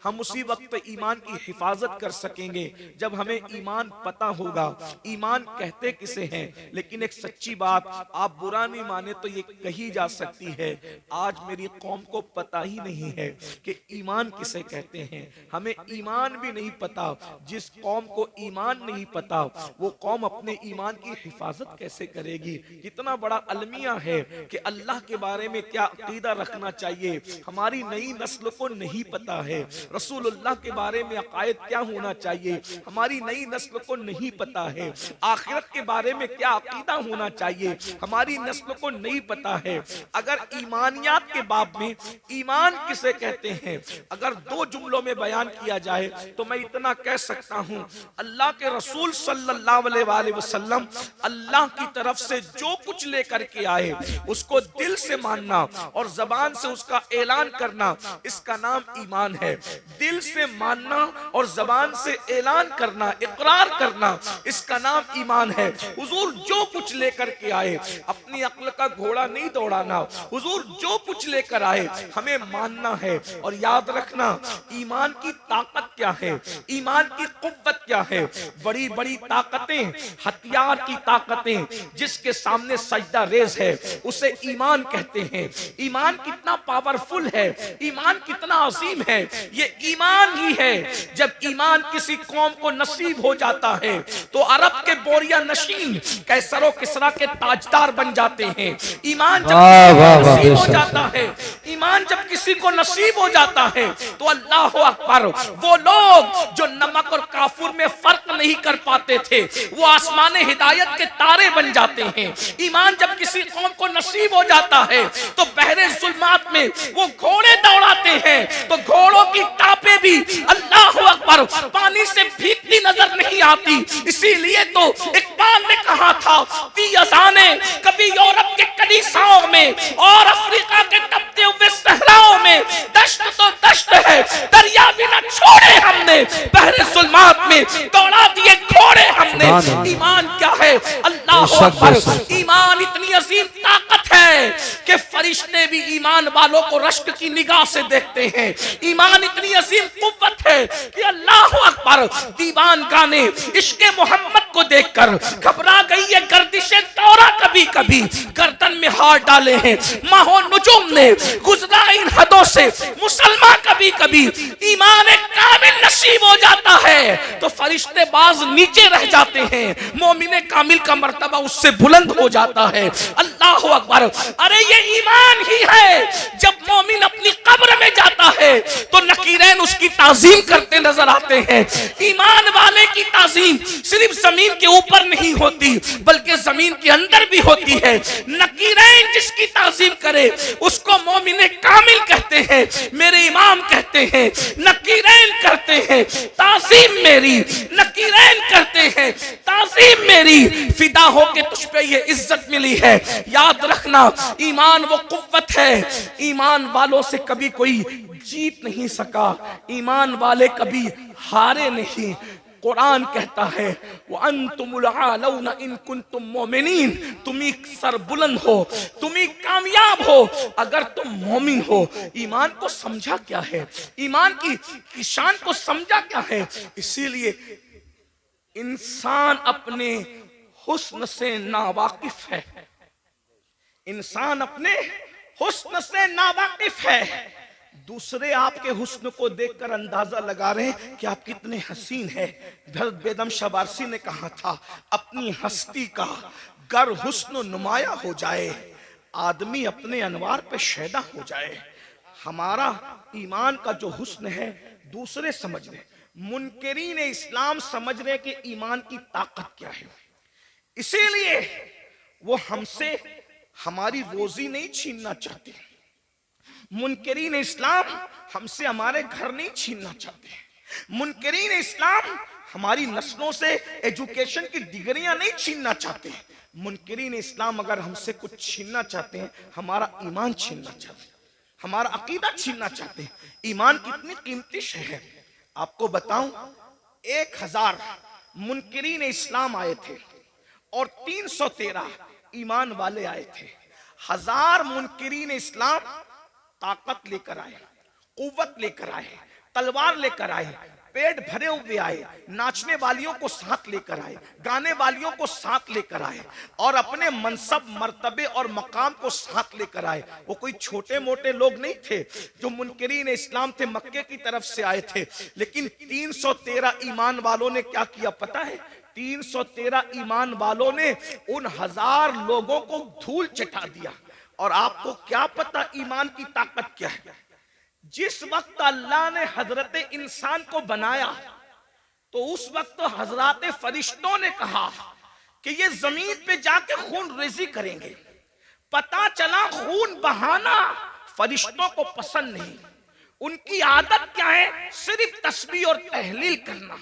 हम उसी वक्त ईमान की हिफाजत कर सकेंगे जब हमें ईमान पता होगा। ईमान कहते किसे हैं, लेकिन एक सच्ची बात, आप बुरा नहीं माने तो ये कही जा सकती है, आज मेरी कौम को पता ही नहीं है कि ईमान किसे कहते हैं। हमें ईमान भी नहीं पता। जिस कौम को ईमान नहीं पता वो कौम अपने ईमान की हिफाजत कैसे करेगी। कितना बड़ा अलमिया है कि अल्लाह के बारे में क्या अकीदा रखना चाहिए, हमारी नई नस्ल को नहीं पता है। रसूलुल्लाह के बारे में अकायद क्या होना चाहिए, हमारी नई नस्ल को नहीं पता है। आखिरत के बारे में क्या अकीदा होना चाहिए, हमारी नस्ल को नहीं पता है। अगर ईमानियात के बाब में ईमान किसे कहते हैं अगर दो जुमलों में बयान किया जाए तो मैं इतना कह सकता हूं, अल्लाह के रसूल सल्लल्लाहु अलैहि वसल्लम अल्लाह की तरफ से जो कुछ लेकर के आए उसको दिल से मानना और जबान से उसका ऐलान करना, इसका नाम ईमान है। दिल से मानना और जबान से ऐलान करना, इकरार करना, इसका नाम ईमान है। हुजूर जो कुछ लेकर के आए, अपनी अक्ल का घोड़ा नहीं दौड़ाना, हुजूर जो कुछ लेकर आए हमें मानना है। और याद रखना, ईमान की ताकत क्या है, ईमान की कुव्वत क्या है। बड़ी बड़ी ताकतें, हथियार की ताकतें जिसके सामने सजदा रेज है उसे ईमान कहते हैं। ईमान कितना पावरफुल है, ईमान कितना अजीम है, ये ईमान ही है। जब ईमान किसी कौम को नसीब हो जाता है तो अरब के बोरिया नशीन कैसर व किसरा के ताजदार बन जाते हैं। ईमान जब नसीब हो जाता है, ईमान जब किसी को नसीब हो जाता है तो अल्लाह अकबर, वो लोग जो नमक और काफुर में फर्क नहीं कर पाते थे वो आसमान हिदायत के तारे बन जाते हैं। ईमान जब किसी कौम को नसीब हो जाता है तो बहरे जुल्मात में वो घोड़े दौड़ाते हैं तो घोड़ों की टापे भी अल्लाह अकबर पानी से भीगती नजर नहीं आती। इसीलिए तो इकबाल ने कहा था, ती अज़ाने कभी यूरोप के कलीसाओं में और अफ्रीका के तपते हुए सहराओं में, दश्त तो दश्त है दरिया भी न छोड़े हमने, बहरे जुल्मात में दौड़ा दिए घोड़े हमने। ईमान क्या है, अल्लाह अकबर। ईमान इतनी अजीम ताकत है कि फरिश्ते भी ईमान वालों को रश्क की निगाह से देखते हैं। ईमान इतनी अजीम कुव्वत है कि अल्लाह अकबर, दीवान गाने इश्क़े मोहम्मद को देखकर घबरा गई है गर्दिशे दौरा, कभी कभी गर्दन में हाथ डाले हैं माहो नुजुम ने, गुजरा इन हदों से मुसलमान कभी कभी। ईमान एक कामिल नसीब हो जाता है तो फरिश्ते बाज नीचे रह जाते हैं, मोमिने कामिल का मर्तबा उससे बुलंद हो जाता है। अल्लाह अकबर। अरे ये ईमान ही है, जब मोमिन अपनी कब्र में जाता है तो नकीरैन उसकी ताजीम करते नजर आते हैं। ईमान वाले की ताजीम सिर्फ जमीन के ऊपर नहीं होती बल्कि जमीन के अंदर भी होती है। नकीरैन जिसकी ताजीम करे उसको मोमिने कामिल कहते हैं, मेरे इमाम कहते हैं। नकीरैन करते हैं ताजीम मेरी, नकीरैन करते हैं ताजीम मेरी, फिदा हो के तुझ पे ये इज्जत मिली है। याद रखना, ईमान वो कुव्वत है, ईमान वालों से कभी कोई जीत नहीं सका, ईमान वाले कभी हारे नहीं। कुरान कहता है वो अंतुमुल आलौना इन कुंतुम मोमिनीन, तुम्ही सरबुलंद हो, तुम्ही कामयाब हो अगर तुम मोमिन हो। ईमान को समझा क्या है, ईमान की शान को समझा क्या है। इसीलिए इंसान अपने हुस्न से नावाकिफ है, इंसान अपने हुस्न से नावाकिफ है। दूसरे आपके हुस्न को देखकर अंदाजा लगा रहे हैं कि आप कितने हसीन हैं। हज़रत बेदम शबारसी ने कहा था, अपनी हस्ती का गर हुस्न नुमाया हो जाए, आदमी अपने अनवार पे शैदा हो जाए। हमारा ईमान का जो हुस्न है दूसरे समझ रहे, मुनकिरीन इस्लाम समझ रहे कि ईमान की ताकत क्या है। इसीलिए वो हमसे हमारी रोजी नहीं छीनना चाहते। मुनकिरीन इस्लाम हमसे हमारे घर नहीं छीनना चाहते। मुनकिरीन इस्लाम हमारी नस्लों से एजुकेशन की डिग्रियां नहीं छीनना चाहते। मुनकिरीन इस्लाम अगर हमसे कुछ छीनना चाहते हैं, हमारा ईमान छीनना चाहते हैं, हमारा अकीदा छीनना चाहते हैं। ईमान कितनी कीमती शय है आपको बताऊं। 1000 मुनकिरीन इस्लाम आए थे और 313 ईमान वाले आए थे। 1000 मुनकिरीन इस्लाम ताकत लेकर आए, कुव्वत लेकर आए, तलवार लेकर आए, पेट भरे हुए आए, नाचने वालियों को साथ लेकर आए, गाने वालियों को साथ लेकर आए और अपने मनसब, मर्तबे और मकाम को साथ लेकर आए। वो कोई छोटे मोटे लोग नहीं थे जो मुनकरीन इस्लाम थे, मक्के की तरफ से आए थे। लेकिन 313 ईमान वालों ने क्या किया पता है? 313 ईमान वालों ने उन 1000 लोगों को धूल चटा दिया। और आपको क्या पता ईमान की ताकत क्या है? जिस वक्त अल्लाह ने हजरत इंसान को बनाया तो उस वक्त तो हजरत फरिश्तों ने कहा कि ये जमीन पे जाके खून रेजी करेंगे। पता चला खून बहाना फरिश्तों को पसंद नहीं। उनकी आदत क्या है? सिर्फ तस्बीह और तहलील करना,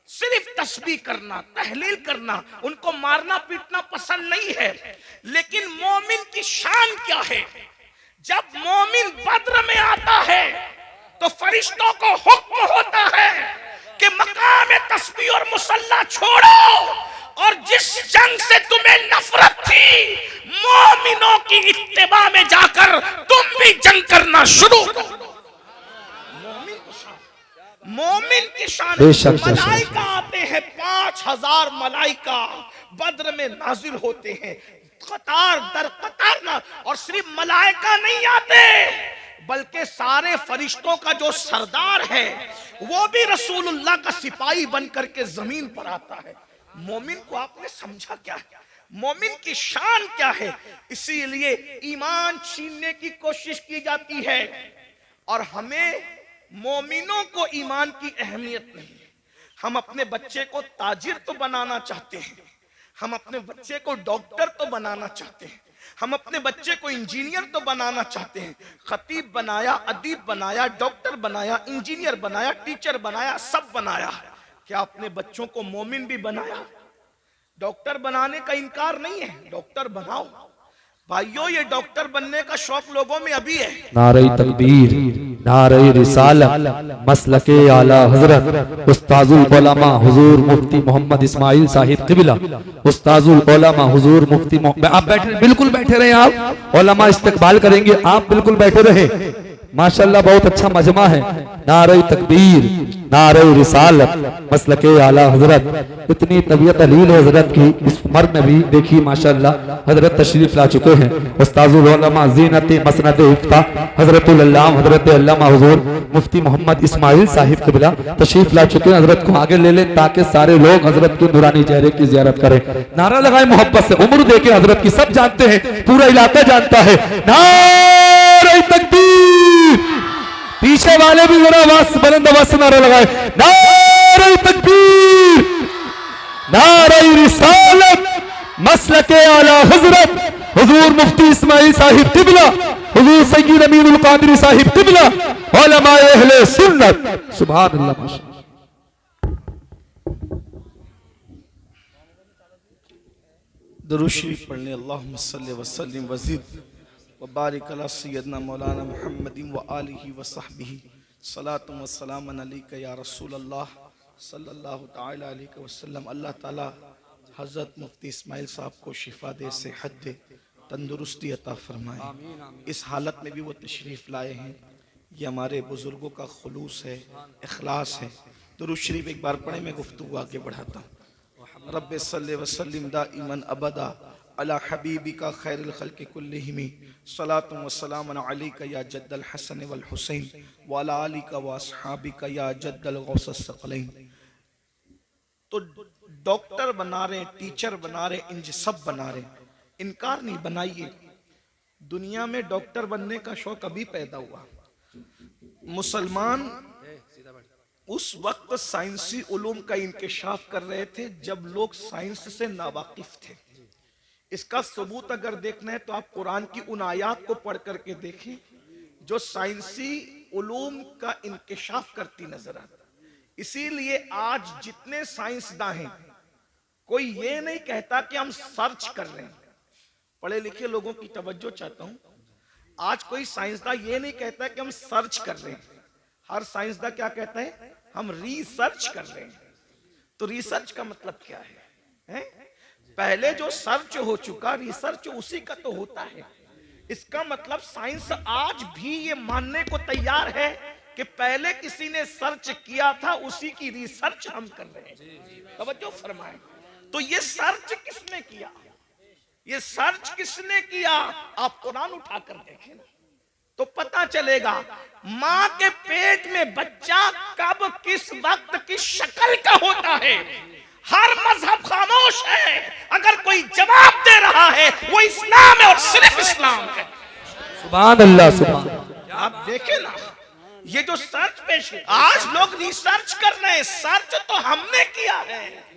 सिर्फ तस्बीह करना, तहलील करना। उनको मारना पीटना पसंद नहीं है। लेकिन मोमिन की शान क्या है? जब मोमिन बद्र में आता है तो फरिश्तों को हुक्म होता है कि मकाम तस्बीह और मुसल्ला छोड़ो और जिस जंग से तुम्हें नफरत थी, मोमिनों की इत्तिबा में जाकर तुम भी जंग करना शुरू करो। मोमिन की शान। मलाइका आते हैं, 5000 मलाइका बद्र में नाजिल होते हैं, कतार दर कतार ना। और सिर्फ मलाइका नहीं आते बल्कि सारे फरिश्तों का जो सरदार है वो भी रसूलुल्लाह का सिपाही बनकर के जमीन पर आता है। मोमिन को आपने समझा क्या है? मोमिन की शान क्या है? इसीलिए ईमान छीनने की कोशिश की जाती है और हमें मोमिनों को ईमान की अहमियत नहीं है। हम अपने बच्चे को ताजिर तो बनाना चाहते हैं, हम अपने बच्चे को डॉक्टर तो बनाना चाहते हैं, हम अपने बच्चे को इंजीनियर तो बनाना चाहते हैं। खतीब बनाया, अदीब बनाया, डॉक्टर बनाया, इंजीनियर बनाया, टीचर बनाया, सब बनाया। क्या अपने बच्चों को मोमिन भी बनाया? डॉक्टर बनाने का इनकार नहीं है, डॉक्टर बनाओ भाइयों। ये डॉक्टर बनने का शौक लोगों में अभी है। नारे तकबीर, नारे रिसालत, मसलके आला हजरत उस्ताजुल उलमा हुजूर मुफ्ती मोहम्मद इस्माइल साहिब क़िबला, उस्ताजुल उलमा हुजूर मुफ्ती। आप बैठे, बिल्कुल बैठे रहे। आप उलमा इस्तकबाल करेंगे, आप बिल्कुल बैठे रहे। माशाल्लाह बहुत अच्छा मजमा है। नारे तकबीर, नारे रिसालत, मसलके आला हजरत। इतनी तबीयत अलील है हजरत की, इस उम्र में भी देखिए माशाल्लाह हजरत तशरीफ ला चुके हैं। उस्ताजुल उलमा ज़ीनत मसनद इफ्ता हजरतुल अल्लाम हजरत अल्लामा हुजूर मुफ्ती मोहम्मद इस्माइल साहिब क़िबला तशरीफ ला चुके हैं। हजरत को आगे ले लें ताकि सारे लोग हजरत के नूरानी चेहरे की ज़ियारत करें। नारा लगाए मोहब्बत से, उम्र देखे हजरत की, सब जानते हैं, पूरा इलाका जानता है। नारे तकबीर, पीछे वाले भी जरा आवाज बुलंद आवाज से नारा लगाए। नारे तकबीर, नारे रिसालत, मसलके आला हजरत हुजूर मुफ्ती इस्माइल साहिब क़िबला, हुजूर सय्यद अमीनुल कादरी साहिब क़िबला, उलमाए अहले सुन्नत। सुभान अल्लाह। माशाअल्लाह। दुरूद शरीफ पढ़ने। अल्लाहुम्मा सल्लि व सल्लिम व ज़िद व बारिक अला सय्यदना मौलाना मुहम्मदिन व आलिहि व सहबिही सलातु व सलामन अलैका या रसूल अल्लाह सल्लल्लाहु तआला अलैहि वसल्लम। अल्लाह ताला हज़रत मुफ्ती इस्माइल साहब को शिफा दे, सेहत दे, तंदुरुस्ती अता फरमाए। इस हालत में भी वो तशरीफ़ लाए हैं। ये हमारे बुज़ुर्गों का खुलूस है, इखलास है। दुरूद शरीफ एक बार पढ़े, मैं गुफ्तगू आगे बढ़ाता हूँ। रब्बे सल्ले व सल्लिम दाइमन अबदा अला हबीबिका खैरुल खल्क़ि कुल्लिहिम सलातु व सलामुन अलैका या जद्दल हसन वल हुसैन व अला आलिका व अस्हाबिका या जद्दल गौसस सकलैन। तो डॉक्टर बना रहे, टीचर बना रहे, इंज सब बना रहे, इनकार नहीं। बनाइए। दुनिया में डॉक्टर बनने का शौक अभी पैदा हुआ। मुसलमान उस वक्त साइंसी उलूम का इंकशाफ कर रहे थे जब लोग साइंस से नावाकिफ थे। इसका सबूत अगर देखना है तो आप कुरान की उन आयात को पढ़ करके देखें जो साइंसी उलूम का इंकशाफ करती नजर आती। इसीलिए आज जितने साइंसदान हैं, कोई ये नहीं कहता कि हम सर्च कर रहे हैं। पढ़े लिखे लोगों की तवज्जो चाहता हूं। आज कोई साइंसदान ये नहीं कहता कि हम सर्च कर रहे हैं। हर साइंसदान क्या कहता है? हम रिसर्च कर रहे हैं। तो रिसर्च का मतलब क्या है? पहले जो सर्च हो चुका, रिसर्च उसी का तो होता है। इसका मतलब साइंस आज भी ये मानने को तैयार है कि पहले किसी ने सर्च किया था, उसी की रिसर्च हम कर रहे हैं। तवज्जो फरमाएं। तो ये सर्च किसने किया, ये सर्च किसने किया? आप कुरान उठाकर देखें ना तो पता चलेगा। मां के पेट में बच्चा कब किस वक्त किस शक्ल का होता है, हर मजहब खामोश है। अगर कोई जवाब दे रहा है वो इस्लाम है और सिर्फ इस्लाम है। सुभान अल्लाह, सुभान। आप देखें ना, ये जो सर्च पेश है, आज लोग रिसर्च कर रहे हैं। सर्च तो हमने किया है,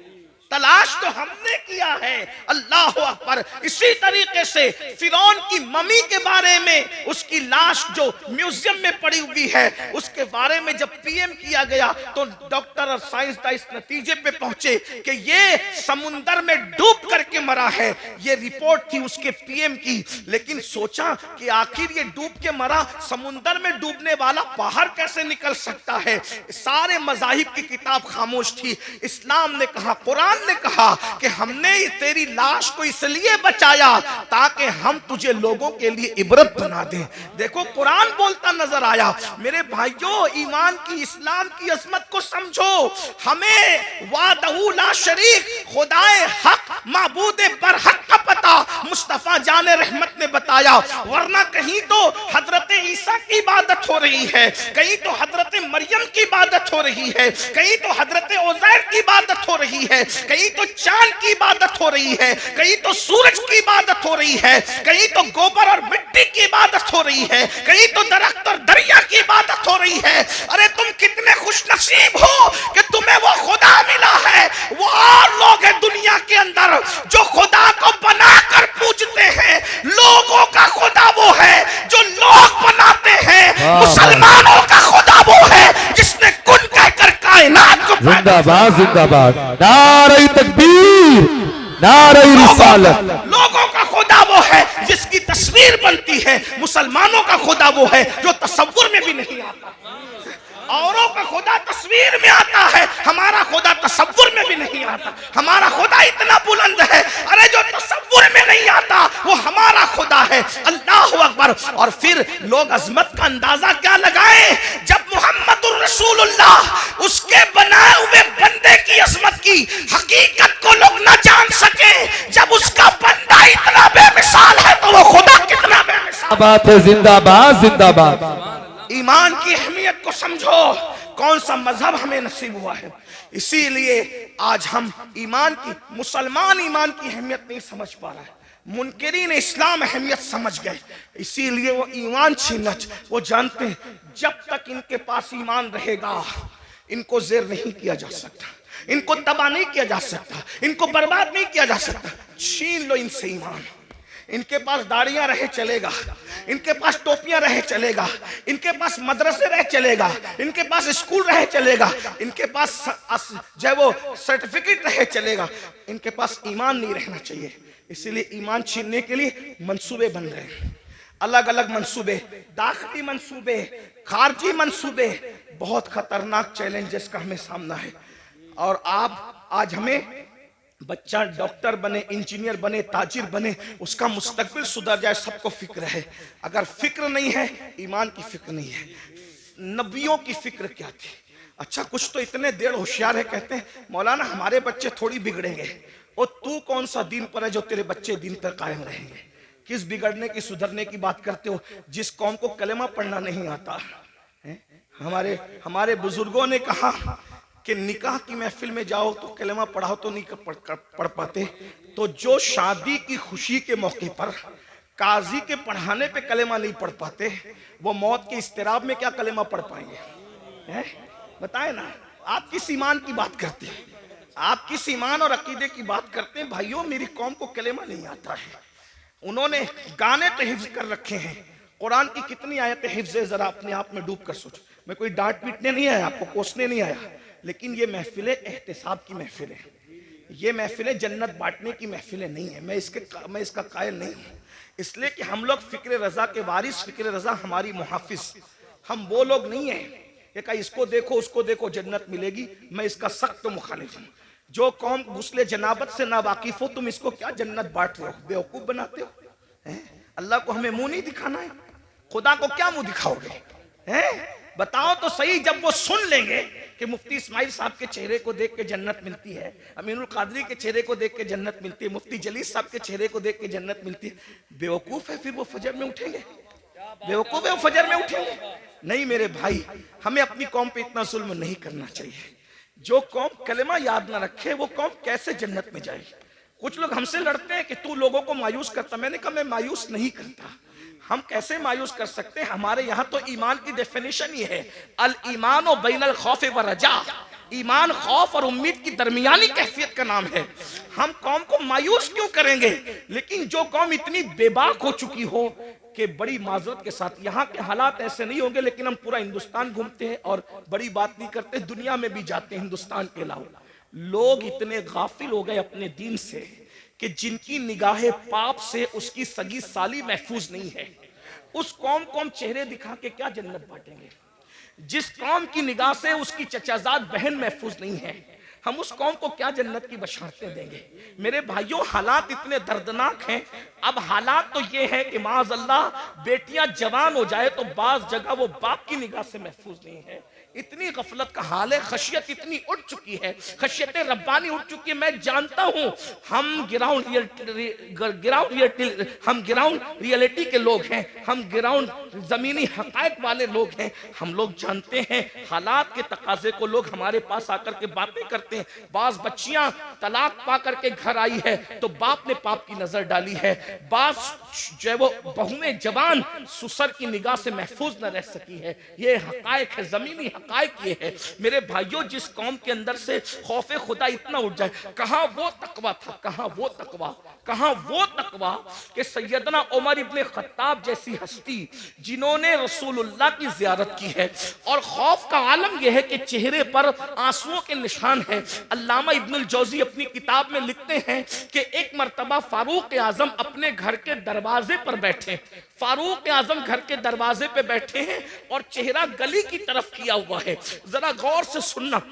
तलाश तो हमने किया है। अल्लाह अकबर। इसी तरीके से फिरौन की मम्मी के बारे में, उसकी लाश जो म्यूजियम में पड़ी हुई है, उसके बारे में जब पीएम किया गया तो डॉक्टर और साइंसदान इस नतीजे पे पहुंचे कि ये समुंदर में डूब करके मरा है। ये रिपोर्ट थी उसके पीएम की, लेकिन सोचा कि आखिर ये डूब के मरा, समुंदर में डूबने वाला बाहर कैसे निकल सकता है? सारे मजाहिब की किताब खामोश थी। इस्लाम ने कहा, कुरान ने कहा कि हमने तेरी लाश को इसलिए बचाया ताकि हम तुझे लोगों के लिए इबरत बना दें। देखो कुरान बोलता नजर आया। मेरे भाइयों, ईमान की, इस्लाम की अजमत को समझो। हमें वादहू ला शरीक, खुदाए हक, माबूदे बरहक का पता मुस्तफा जाने रहमत ने बताया। वरना कहीं तो हजरत ईसा की इबादत हो रही है, कहीं तो हजरत मरियम की इबादत हो रही है, कहीं तो हजरत उज़ैर की इबादत हो रही है, कहीं तो चांद की इबादत हो रही है, कहीं तो सूरज की इबादत हो रही है, कहीं तो गोबर और मिट्टी की इबादत हो रही है, कहीं तो दरख्त और दरिया की इबादत हो रही है। अरे तुम कितने खुशनसीब हो कि तुम्हें वो खुदा मिला है। वो और लोग हैं दुनिया के अंदर जो खुदा को बनाकर पूजते हैं। लोगों का खुदा वो है जो लोग बनाते हैं। मुसलमानों का खुदा वो है जिसने कुन कहकर कायनात को जिंदाबाद, जिंदाबाद। नारे तकबीर, नारे रिसालत। लोगों का खुदा वो है जिसकी तस्वीर बनती है। मुसलमानों का खुदा वो है जो तसव्वुर में भी नहीं आता। औरों का खुदा तस्वीर में आता है, हमारा खुदा तसव्वुर में भी नहीं आता। हमारा खुदा इतना बुलंद है, अरे जो तसव्वुर में नहीं आता वो हमारा खुदा है। अल्लाह अकबर। और फिर लोग अजमत का अंदाजा क्या लगाएं जब मुहम्मदुर रसूलुल्लाह, उसके बनाए हुए बंदे की अजमत की हकीकत को लोग न जान सके। जब उसका बंदा इतना बेमिसाल है तो वो खुदा कितना बेमिसाल बात है। जिंदाबाद, जिंदाबाद। ईमान की अहमियत को समझो। कौन सा मजहब हमें नसीब हुआ है, इसीलिए आज हम ईमान की, मुसलमान ईमान की अहमियत नहीं समझ पा रहा है। मुनकिरीन इस्लाम अहमियत समझ गए, इसीलिए वो ईमान छीनना। वो जानते हैं जब तक इनके पास ईमान रहेगा इनको ज़ेर नहीं किया जा सकता, इनको तबाह नहीं किया जा सकता, इनको बर्बाद नहीं किया जा सकता। छीन लो इनसे ईमान। इनके पास दाढ़ियां रहे चलेगा, इनके पास टोपियां रहे चलेगा, इनके पास मदरसे रहे चलेगा, इनके पास स्कूल रहे चलेगा, इनके पास जो वो सर्टिफिकेट रहे चलेगा, इनके पास ईमान नहीं रहना चाहिए। इसीलिए ईमान छीनने के लिए मंसूबे बन रहे हैं, अलग अलग मंसूबे, दाखिली मंसूबे, खारजी मंसूबे। बहुत खतरनाक चैलेंजेस का हमें सामना है। और आप आज हमें बच्चा डॉक्टर बने, इंजीनियर बने, ताजिर बने, उसका मुस्तकबिल सुधर जाए, सबको फिक्र है। अगर फिक्र नहीं है, ईमान की फिक्र नहीं है। नबियों की फिक्र क्या थी? अच्छा कुछ तो इतने देर होशियार है, कहते हैं मौलाना हमारे बच्चे थोड़ी बिगड़ेंगे। और तू कौन सा दीन पर है जो तेरे बच्चे दीन पर कायम रहेंगे? किस बिगड़ने की, सुधरने की बात करते हो? जिस कौम को कलेमा पढ़ना नहीं आता है। हमारे बुजुर्गों ने कहा कि निकाह की महफिल में जाओ तो कलेमा पढ़ाओ तो नहीं पढ़ पाते, तो जो शादी की खुशी के मौके पर काजी के पढ़ाने पे कलेमा नहीं पढ़ पाते, वो मौत के इस्तिराब में क्या कलेमा पढ़ पाएंगे? बताए ना। आप किस ईमान की बात करते हैं? आप किस ईमान और अकीदे की बात करते हैं? भाइयों मेरी कौम को कलेमा नहीं आता है। उन्होंने गाने तो हिफ्ज कर रखे हैं, कुरान की कितनी आयतें हिफ्ज है, जरा अपने आप में डूब कर सोचो। मैं कोई डांट पीटने नहीं आया, आपको कोसने नहीं आया, लेकिन ये महफिलें एहतिसाब की महफिलें, ये महफिलें जन्नत बांटने की महफिलें नहीं है। मैं इसका कायल नहीं हूँ, इसलिए कि हम लोग फिक्र रजा के वारिस, फिक्र रजा हमारी मुहाफिज, हम वो लोग नहीं है कि कहीं इसको देखो उसको देखो जन्नत मिलेगी। मैं इसका सख्त मुखालिफ हूँ। जो कौम गुस्ले जनाबत से ना वाकिफ हो, तुम इसको क्या जन्नत बांट रहे हो, बेवकूफ बनाते हो। अल्लाह को हमें मुंह नहीं दिखाना है, खुदा को क्या मुंह दिखाओगे? बताओ तो सही, जब वो सुन लेंगे कि मुफ्ती इस्माइल साहब के चेहरे को देख के जन्नत मिलती है, अमीनुल कादरी के चेहरे को देख के जन्नत मिलती है, मुफ्ती जलीस साहब के चेहरे को देख के जन्नत मिलती है, बेवकूफ है फिर वो फजर में उठेंगे? बेवकूफ है वो फजर में उठेंगे? नहीं मेरे भाई, हमें अपनी कौम पे इतना जुल्म नहीं करना चाहिए। जो कौम कलेमा याद ना रखे वो कौम कैसे जन्नत में जाएगी? कुछ लोग हमसे लड़ते हैं कि तू लोगों को मायूस करता। मैंने कहा मैं मायूस नहीं करता। हम कैसे मायूस कर सकते हैं? हमारे यहाँ तो ईमान की डेफिनेशन ही है, अल ईमान और बैनल खौफ व रजा। ईमान खौफ और उम्मीद की दरमियानी कैफियत का नाम है। हम कौम को मायूस क्यों करेंगे? लेकिन जो कौम इतनी बेबाक हो चुकी हो कि बड़ी माजरत के साथ, यहाँ के हालात ऐसे नहीं होंगे लेकिन हम पूरा हिंदुस्तान घूमते हैं और बड़ी बात नहीं करते, दुनिया में भी जाते हैं हिंदुस्तान के अलावा। लोग इतने गाफिल हो गए अपने दीन से कि जिनकी निगाहें पाप से उसकी सगी साली महफूज नहीं है, उस कौम को हम चेहरे दिखा के क्या जन्नत बांटेंगे? जिस कौम की निगाह से उसकी चचाजाद बहन महफूज नहीं है, हम उस कौम को क्या जन्नत की बशारतें देंगे? मेरे भाइयों, हालात इतने दर्दनाक हैं। अब हालात तो ये है कि माज़अल्लाह बेटियां जवान हो जाए तो बाज जगह वो बाप की निगाह से महफूज नहीं है। इतनी गफलत का हाल है, खशियत इतनी उठ चुकी है, खशियत रब्बानी उठ चुकी है। मैं जानता हूं हम ग्राउंड रियलिटी के लोग हैं, हम ग्राउंड जमीनी हकायक वाले लोग हैं। हम लोग जानते हैं हालात के तकाजे को। लोग हमारे पास आकर के बातें करते हैं। बाज बच्चियां तलाक पा करके घर आई है तो बाप ने पाप की नजर डाली है। बाज जो है वो बहुएं जवान सुसर की निगाह से महफूज न रह सकी है। ये हकायक है, जमीनी हकायक ये है। मेरे भाइयों, जिस कौम के अंदर से खौफे खुदा इतना उठ जाए, कहां वो तकवा था, कहां वो तकवा, कहां वो तकवा कि सैयदना उमर इब्ने खत्ताब जैसी हस्ती जिन्होंने रसूलुल्लाह की ज़ियारत की है। और खौफ का आलम यह है कि चेहरे पर आंसुओं के निशान है। अल्लामा इब्नुल जौजी अपनी किताब में लिखते हैं कि एक मर्तबा फारूक आजम अपने घर के दरवाजे पर बैठे, फारूक आजम घर के दरवाजे पे बैठे हैं और चेहरा गली की तरफ किया हुआ है। जरा गौर से सुनना,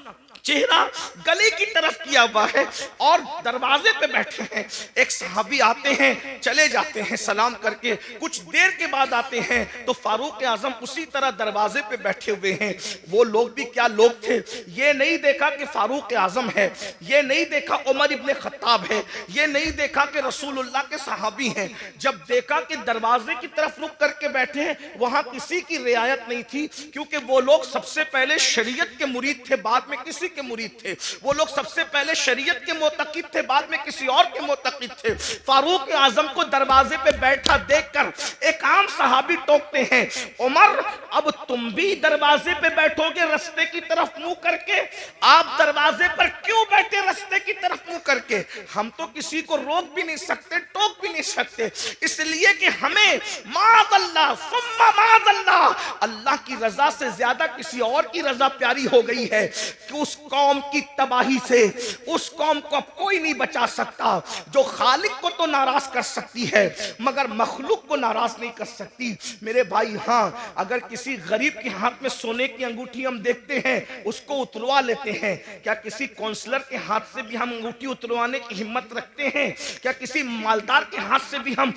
चेहरा गली की तरफ किया हुआ है और दरवाजे पे बैठे हैं। एक सहाबी आते हैं, चले जाते हैं सलाम करके, कुछ देर के बाद आते हैं तो फारूक आजम उसी तरह दरवाजे पे बैठे हुए हैं। वो लोग भी क्या लोग थे, ये नहीं देखा कि फारूक आजम है, ये नहीं देखा उमर इब्ने खत्ताब है, ये नहीं देखा कि रसूलुल्लाह के सहाबी हैं। जब देखा कि दरवाजे की तरफ रुक करके बैठे हैं, वहां किसी की रियायत नहीं थी, क्योंकि वो लोग सबसे पहले शरीयत के मुरीद थे, बाद में किसी के मुरीद थे। वो लोग सबसे पहले शरीयत के मोतकिद थे, बाद में किसी और के मोतकिद थे। फारूक आजम को दरवाजे पे बैठा देखकर एक आम सहाबी टोकते हैं, उमर अब तुम भी दरवाजे पे बैठोगे रास्ते की तरफ मुंह करके? आप दरवाजे पर क्यों बैठे रास्ते की तरफ मुंह करके? हम तो किसी को रोक भी नहीं सकते, टोक भी नहीं सकते, इसलिए कि हमें माज़अल्लाह सुम्मा माज़अल्लाह, अल्लाह की रजा से ज्यादा किसी और की रजा प्यारी हो गई है कि उस कौम की तबाही से उस कौम को अब कोई नहीं बचा सकता। जो खालिक को तो नाराज कर सकती है मगर मखलूक को नाराज नहीं कर सकती। मेरे भाई, हाँ, अगर किसी गरीब के हाथ में सोने की अंगूठी हम देखते हैं, उसको उतरवा लेते हैं। क्या किसी काउंसलर के हाथ से भी हम अंगूठी उतरवाने की हिम्मत रखते हैं? क्या किसी मालदार के हाथ से भी हम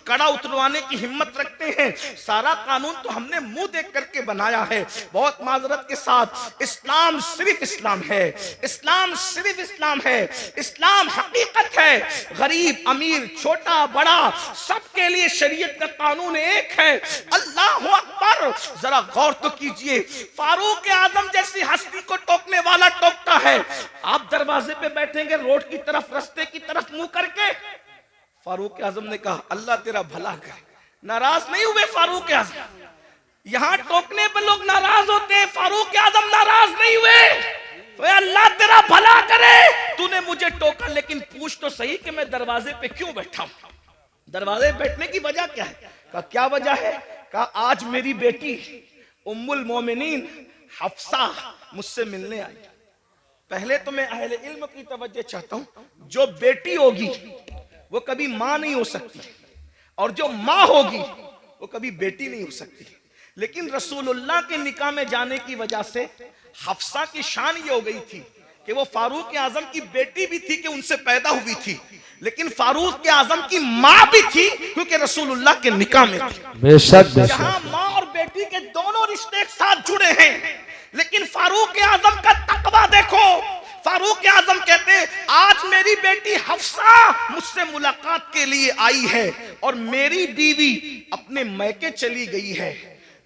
कड़ा उतरवाने की हिम्मत रखते हैं? सारा कानून तो हमने मुंह देख करके बनाया है। बहुत माजरत के साथ, इस्लाम सिर्फ इस्लाम है, इस्लाम सिर्फ इस्लाम है, इस्लाम हकीकत है। गरीब अमीर छोटा बड़ा सबके लिए शरीयत का कानून एक है। अल्लाह अकबर। जरा गौर तो कीजिए, फारूक आजम जैसी हस्ती को टोकने वाला टोकता है। आप दरवाजे पे बैठेंगे रोड की तरफ, रास्ते की तरफ मुंह करके। फारूक आजम ने कहा अल्लाह तेरा भला करे। नाराज नहीं हुए फारूक आजम। यहां टोकने पे लोग नाराज होते हैं, फारूक आजम नाराज नहीं हुए। अल्लाह तेरा भला करे, तूने मुझे टोका, लेकिन पूछ तो सही कि मैं दरवाजे पे क्यों बैठा हूं? दरवाजे पे बैठने की वजह क्या है? कहा क्या वजह है? कहा आज मेरी बेटी उम्मुल मोमिनीन हफ्सा मुझसे मिलने आई। पहले तो मैं अहले इल्म की तवज्जो चाहता हूं, जो बेटी होगी वो कभी मां नहीं हो सकती, और जो मां होगी वो कभी बेटी नहीं हो सकती। लेकिन रसूलुल्लाह के निकाह में जाने की वजह से हफ्सा की शान ये हो गई थी कि वो फारूक आजम की बेटी भी थी कि उनसे पैदा हुई थी, लेकिन फारूक आजम की मां भी थी क्योंकि रसूलुल्लाह के निकाह में थी। बेशक जहां मां और बेटी बेटी के दोनों रिश्ते एक साथ जुड़े हैं। लेकिन फारूक आजम का तकवा देखो। फारूक आजम कहते हैं आज मेरी बेटी हफ्सा मुझसे मुलाकात के लिए आई है और मेरी बीवी अपने मैके चली गई है,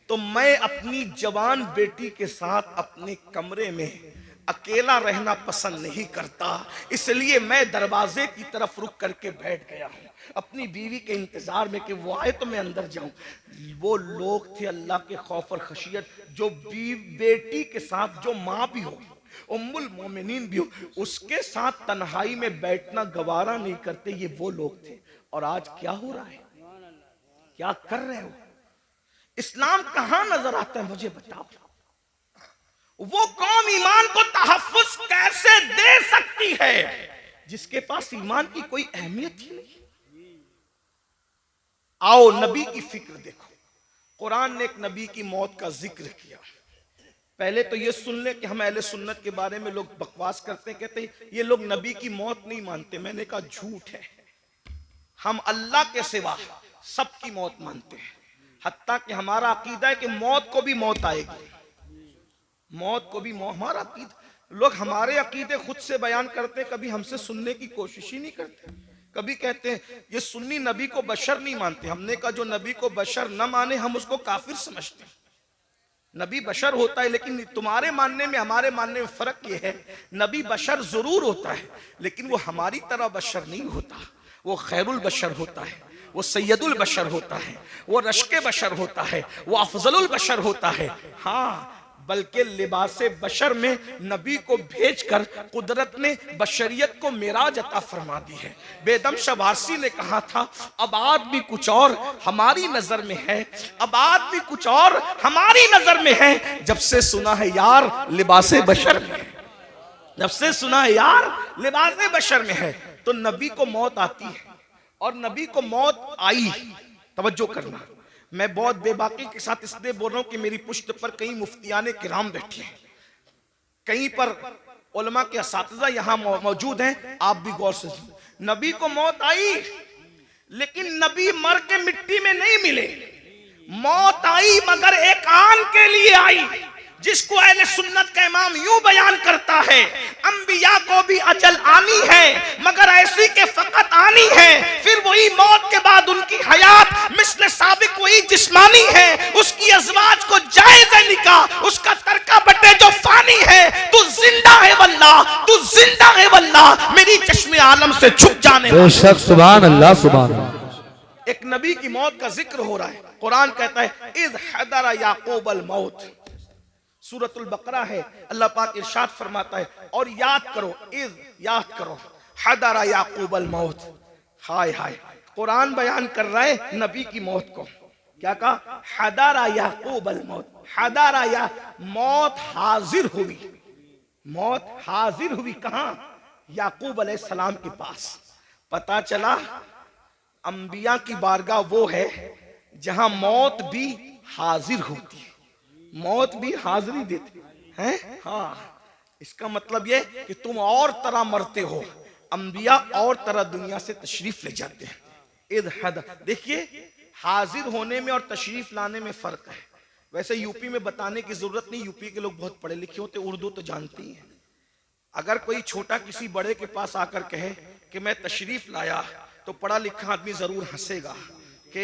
तो मैं अपनी जवान बेटी के साथ अपने कमरे में अकेला रहना पसंद नहीं करता, इसलिए मैं दरवाजे की तरफ रुक करके बैठ गया हूं अपनी बीवी के इंतजार में कि वो आए तो मैं अंदर जाऊं। वो लोग थे अल्लाह के खौफ और खशियत, जो बेटी के साथ, जो माँ भी हो, उम्मुल मोमिनीन भी हो, उसके साथ तन्हाई में बैठना गवारा नहीं करते, ये वो लोग थे। और आज क्या हो रहा है, क्या कर रहे हो? इस्लाम कहां नजर आता है मुझे बताओ। वो कौम ईमान को तहफ्फुज कैसे दे सकती है जिसके पास ईमान की कोई अहमियत ही नहीं। आओ नबी की फिक्र देखो। कुरान ने एक नबी की मौत का जिक्र किया। पहले तो ये सुन ले कि हम अहले सुन्नत के बारे में लोग बकवास करते हैं, कहते हैं ये लोग नबी की मौत नहीं मानते। मैंने कहा झूठ है, हम अल्लाह के सिवा सबकी मौत मानते हैं। हत्ता कि हमारा अकीदा है कि मौत को भी मौत आएगी, मौत को भी मौत। हमारा अकीदा, लोग हमारे अकीदे खुद से बयान करते हैं, कभी हमसे सुनने की कोशिश ही नहीं करते। कभी कहते हैं ये सुन्नी नबी को बशर नहीं मानते। हमने कहा जो नबी को बशर न माने हम उसको काफिर समझते हैं। नबी बशर होता है, लेकिन तुम्हारे मानने में हमारे मानने में फर्क ये है, नबी बशर जरूर होता है लेकिन वो हमारी तरह बशर नहीं होता। वो खैरुल बशर होता है, वो सैयदुल बशर होता है, वो रश्के बशर होता है, वो अफजलुल बशर होता है। हाँ, बल्कि लिबासे बशर में नबी को भेजकर कुदरत ने बशरियत को मिराज अता फरमा दी है। बेदम शबारसी ने कहा था अब आदमी कुछ और हमारी नजर में है, अब आदमी कुछ और हमारी नजर में है, जब से सुना है यार लिबासे बशर में है, जब से सुना है यार लिबासे बशर में है। तो नबी को मौत आती है और नबी को मौत आई। तवज्जो करना, मैं बहुत बेबाकी के साथ इसलिए बोल रहा हूं कि मेरी पुश्त पर कई मुफ्तियाने किराम बैठे हैं, कहीं पर उलमा के असातिज़ा यहां मौजूद हैं, आप भी गौर से सुनिए। नबी को मौत आई लेकिन नबी मर के मिट्टी में नहीं मिले। मौत आई मगर एक आन के लिए आई, जिसको अहले सुन्नत का इमाम यूं बयान करता है अंबिया को भी अजल आनी है मगर ऐसी के फकत आनी है, फिर वही मौत के बाद उनकी हयात मिस्ल साबिक वही जिस्मानी है, उसकी अज़वाज को जायज़ है निकाह, उसका तरका बटे जो फानी है। तू जिंदा है वल्लाह, तू जिंदा है वल्लाह, मेरी चश्मे आलम से छुप जाने बेशक सुभान अल्लाह सुभान अल्लाह। एक नबी की मौत का जिक्र हो रहा है। कुरान कहता है इज़ हदरा याकूब अल मौत, सूरतुल बकरा है। अल्लाह पाक इरशाद फरमाता है और याद करो, इज़ याद करो, हदरा याकूब अल मौत। हाय हाय, कुरान बयान कर रहा है नबी की मौत को। क्या कहा? हदरा याकूब अल मौत। हदरा या मौत हाजिर हुई, मौत हाजिर हुई कहां? याकूब अलैहिस्सलाम के पास। पता चला अंबिया की बारगाह वो है जहां मौत भी हाजिर होती है, मौत भी हाजिरी देती है। हाँ, इसका मतलब ये कि तुम और तरह मरते हो, अंबिया और तरह दुनिया से तशरीफ ले जाते हैं। इद हद, देखिए हाजिर होने में और तशरीफ लाने में फर्क है। वैसे यूपी में बताने की जरूरत नहीं, यूपी के लोग बहुत पढ़े लिखे होते, उर्दू तो जानते ही हैं। अगर कोई छोटा किसी बड़े के पास आकर कहे कि मैं तशरीफ लाया, तो पढ़ा लिखा आदमी जरूर हंसेगा कि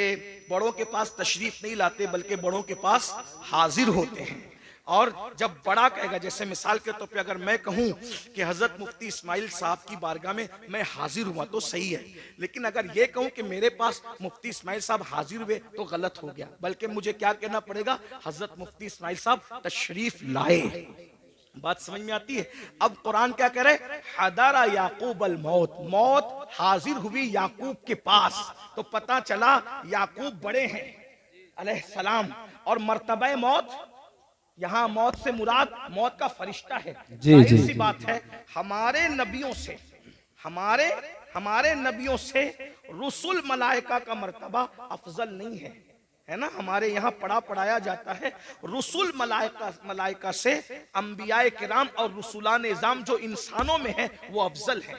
बड़ों के पास तशरीफ नहीं लाते बल्कि बड़ों के पास हाजिर होते हैं। और जब बड़ा कहेगा, जैसे मिसाल के तौर पे अगर मैं कहूं कि हजरत मुफ्ती इस्माइल साहब की बारगाह में मैं हाजिर हुआ तो सही है, लेकिन अगर ये कहूं कि मेरे पास मुफ्ती इस्माइल साहब हाजिर हुए तो गलत हो गया। बल्कि मुझे क्या कहना पड़ेगा? हजरत मुफ्ती इस्माइल साहब तशरीफ लाए। बात समझ में आती है? अब कुरान क्या कह रहे? हदरा याकूब अल मौत, मौत हाजिर हुई याकूब के पास। तो पता चला याकूब बड़े हैं अलैहिस्सलाम, और मर्तबा मौत, यहाँ मौत से मुराद मौत का फरिश्ता है। जी जी सी बात है, हमारे नबियों से हमारे नबियों से रुसुल मलाइका का मर्तबा अफजल नहीं है ना। हमारे यहाँ पढ़ाया जाता है रुसुल मलाइका से अंबियाए किराम और रुसुलान निज़ाम जो इंसानों में है वो अफजल है।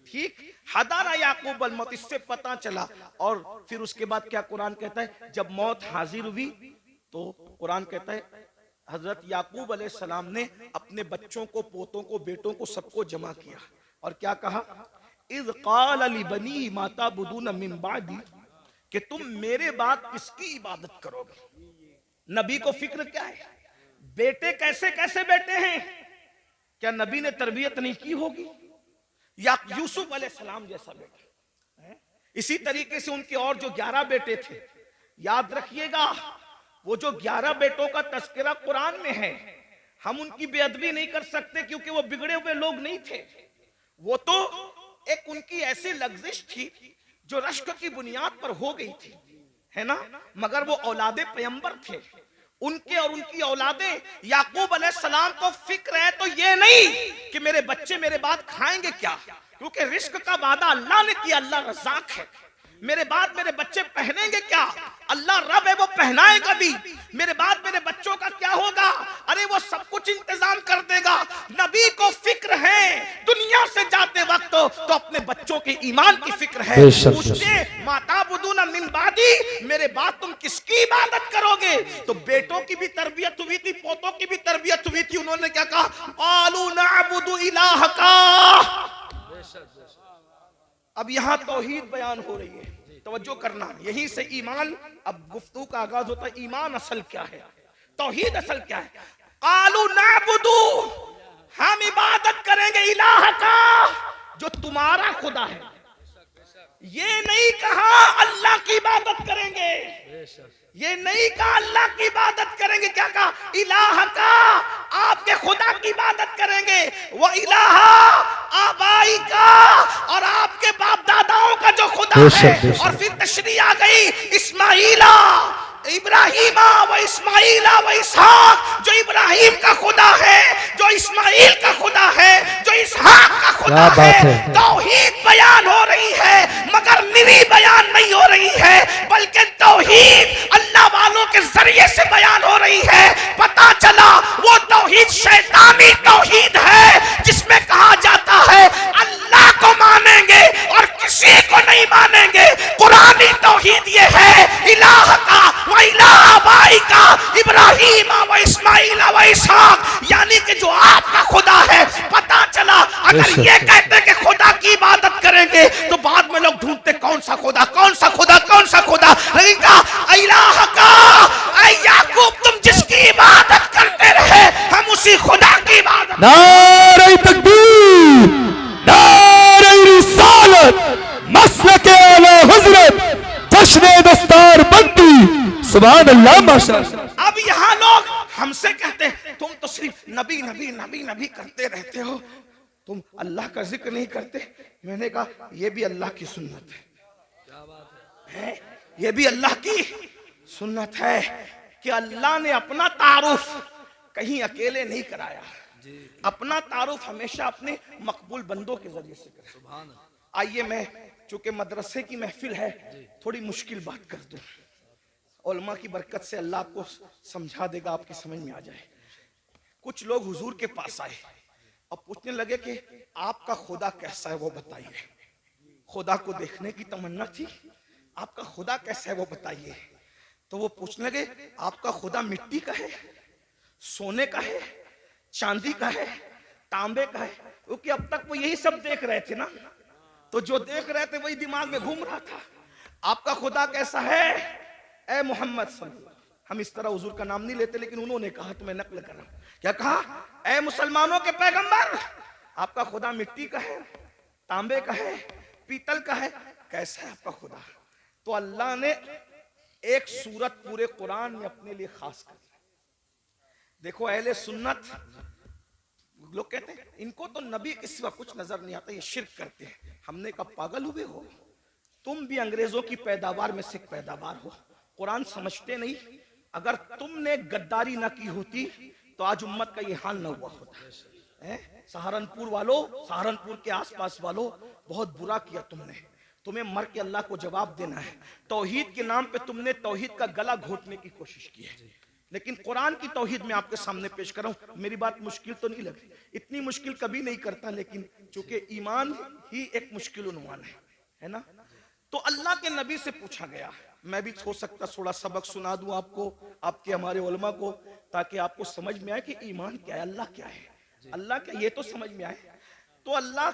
ठीक, हदारा याकूब अल मौत, इससे पता चला। और फिर उसके बाद क्या कुरान कहता है? जब मौत हाजिर हुई तो कुरान कहता है हजरत याकूब अलैहिस्सलाम ने अपने बच्चों को, पोतों को, बेटों को, सबको जमा किया और क्या कहा, इज़ क़ाल लिबनी मा ताबुदून मिन बादी, कि तुम मेरे बाद किसकी इबादत करोगे। नबी को फिक्र क्या है, बेटे कैसे कैसे बेटे हैं, क्या नबी ने तरबियत नहीं की होगी, या यूसुफ अलैहिस्सलाम जैसा बेटा है? इसी तरीके से उनके और जो 11 बेटे थे, याद रखिएगा वो जो 11 बेटों का तस्करा कुरान में है, हम उनकी बेअदबी नहीं कर सकते क्योंकि वो बिगड़े हुए लोग नहीं थे। वो तो एक उनकी ऐसी लग्जिश थी जो रश्क की बुनियाद पर हो गई थी, है ना, मगर वो औलादे पैगंबर थे। उनके और उनकी औलादे याकूब अलैहिस्सलाम को फिक्र है तो ये नहीं कि मेरे बच्चे मेरे बाद खाएंगे क्या, क्योंकि रिस्क का वादा अल्लाह ने किया, अल्लाह रज़ाक है। मेरे बाद मेरे बच्चे पहनेंगे क्या, अल्लाह रब है, वो पहनाएगा भी। मेरे बाद मेरे बच्चों का क्या होगा, अरे वो सब कुछ इंतजाम कर देगा। नबी को फिक्र है दुनिया से जाते वक्त तो अपने बच्चों के ईमान की फिक्र है। पूछते माता बुदूना मिन बादी, मेरे बाद तुम किसकी इबादत करोगे। तो बेटों की भी तरबियत हुई थी, पोतों की भी तरबियत हुई थी। उन्होंने क्या कहा, क़ालू नअबुदु इलाहका। अब यहाँ तौहीद बयान हो रही है, तवज्जो करना, यहीं से ईमान, अब गुफ्तगू का आगाज होता है। ईमान असल क्या है, तौहीद असल क्या है। कालू नाबुदू, हम इबादत करेंगे इलाह का, जो तुम्हारा खुदा है। ये नहीं कहा अल्लाह की इबादत करेंगे, ये नहीं कहा अल्लाह की इबादत करेंगे, क्या कहा, इलाह का, आपके खुदा की इबादत करेंगे। वो इलाहा आबाई का, और आपके बाप दादाओं का जो खुदा है। और फिर तशरीह आ गई, इस्माइला इब्राहिमा व इस्माइला व इसहाक, जो इब्राहिम का खुदा है, जो इस्माइल का खुदा है, जो इसहाक का खुदा है। तौहीद बयान हो रही है, मगर निरी बयान नहीं हो रही है, बल्कि तौहीद अल्लाह वालों के जरिए से बयान हो रही है। पता चला वो तौहीद शैतानी तौहीद है, जिसमें कहा जाता है अल्लाह को मानेंगे और किसी को नहीं मानेंगे। कुरानी तौहीद ये है, इलाह का व इलाह बाई का, इब्राहिम व इस्माइल व इसहाक, यानी कि जो आपका खुदा है। पता चला अगर ये कहते कि खुदा की इबादत करेंगे तो बाद में लोग ढूंढते कौन सा खुदा, कौन सा खुदा, कौन सा खुदा। लेकिन कहा इलाह का, ऐ याकूब तुम जिसकी इबादत करते रहे, हम उसी खुदा की इबादत। नारे तकबीर, नारे रिसालत, मसलके आला हज़रत, जश्न दस्तार बंदी, सुभान अल्लाह माशाअल्लाह। अब यहाँ लोग हमसे कहते हैं तुम तो सिर्फ नबी नबी नबी नबी करते रहते हो, तुम अल्लाह का जिक्र नहीं करते। मैंने कहा ये भी अल्लाह की सुन्नत है, ये भी अल्लाह की सुन्नत है कि अल्लाह ने अपना तारुफ कहीं अकेले नहीं कराया, अपना तारुफ हमेशा अपने मकबूल बंदों के जरिए से कराया। आइए मैं, चूंकि मदरसे की महफिल है, थोड़ी मुश्किल बात कर दूं, उलमा की बरकत से अल्लाह आपको समझा देगा, आपकी समझ में आ जाए। कुछ लोग हुजूर के पास आए और पूछने लगे कि आपका खुदा कैसा है वो बताइए। खुदा को देखने की तमन्ना थी, आपका खुदा कैसा है वो बताइए। तो वो पूछने लगे आपका खुदा मिट्टी का है, सोने का है, चांदी का है, तांबे का है, क्योंकि अब तक वो यही सब देख रहे थे ना, तो जो देख रहे थे वही दिमाग में घूम रहा था। आपका खुदा कैसा है ए मोहम्मद सल्लल्लाहु, हम इस तरह हुजूर का नाम नहीं लेते, लेकिन उन्होंने कहा तो मैं नकल कर रहा हूं। क्या कहा, ए मुसलमानों के पैगंबर, आपका खुदा मिट्टी का है, तांबे का है, पीतल का है, कैसा है आपका खुदा। तो अल्लाह ने एक सूरत पूरे कुरान में अपने लिए खास कर दी। देखो अहले सुन्नत लोग कहते हैं इनको तो नबी के सिवा कुछ नजर नहीं आता, ये शिर्क करते हैं। हमने कहा पागल हुए हो, तुम भी अंग्रेजों की पैदावार में से पैदावार हो, कुरान समझते नहीं। अगर तुमने गद्दारी ना की होती तो आज उम्मत का ये हाल ना हुआ होता। सहारनपुर वालों, सहारनपुर के आसपास वालों, बहुत बुरा किया तुमने, तुम्हें मर के अल्लाह को जवाब देना है। तौहीद के नाम पे तुमने तौहीद का गला घोटने की कोशिश की है, लेकिन कुरान की तौहीद में आपके सामने पेश कर रहा हूं। मेरी बात मुश्किल तो नहीं लगी, इतनी मुश्किल कभी नहीं करता, लेकिन चूंकि ईमान ही एक मुश्किल उन्वान है ना। तो अल्लाह के नबी से पूछा गया, मैं भी हो सकता थोड़ा सबक सुना दूं आपको, आपके हमारे उलमा को, ताकि आपको समझ में आए कि ईमान क्या है, अल्लाह क्या है, अल्लाह क्या, ये तो समझ में आए। तो अल्लाह